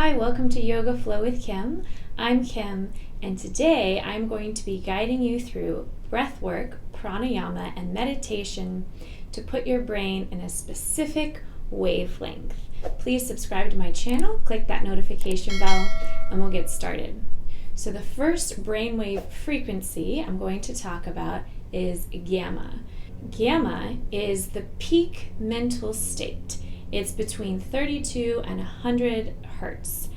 Hi, welcome to Yoga Flow with Kim. I'm Kim, and today I'm going to be guiding you through breath work, pranayama, and meditation to put your brain in a specific wavelength. Please subscribe to my channel, click that notification bell, and we'll get started. So the first brainwave frequency I'm going to talk about is gamma. Gamma is the peak mental state. It's between 32 and 100 hertz.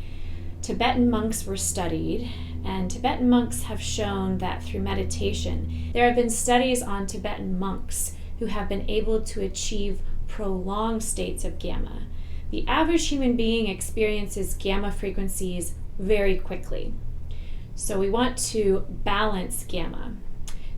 Tibetan monks were studied, and Tibetan monks have shown that through meditation, there have been studies on Tibetan monks who have been able to achieve prolonged states of gamma. The average human being experiences gamma frequencies very quickly. So we want to balance gamma.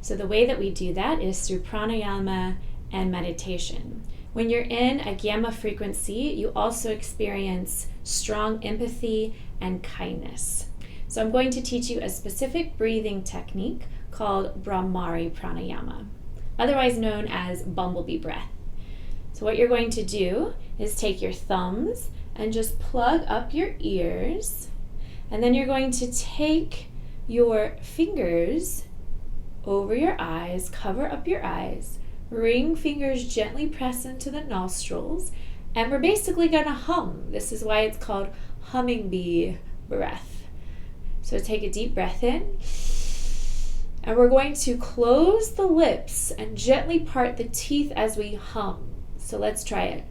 So the way that we do that is through pranayama and meditation. When you're in a gamma frequency, you also experience strong empathy and kindness. So I'm going to teach you a specific breathing technique called Bhramari Pranayama, otherwise known as bumblebee breath. So what you're going to do is take your thumbs and just plug up your ears, and then you're going to take your fingers over your eyes, cover up your eyes, ring fingers gently press into the nostrils, and we're basically going to hum. This is why it's called humming bee breath. So take a deep breath in, and we're going to close the lips and gently part the teeth as we hum. So let's try it.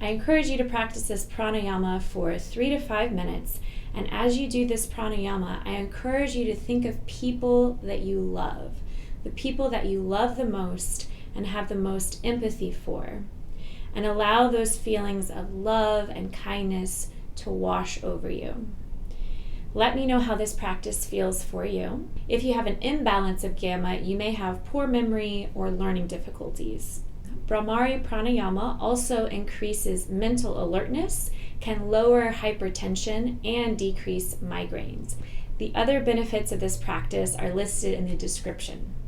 I encourage you to practice this pranayama for 3 to 5 minutes, and as you do this pranayama, I encourage you to think of people that you love, the people that you love the most and have the most empathy for, and allow those feelings of love and kindness to wash over you. Let me know how this practice feels for you. If you have an imbalance of gamma, you may have poor memory or learning difficulties. Bhramari Pranayama also increases mental alertness, can lower hypertension, and decrease migraines. The other benefits of this practice are listed in the description.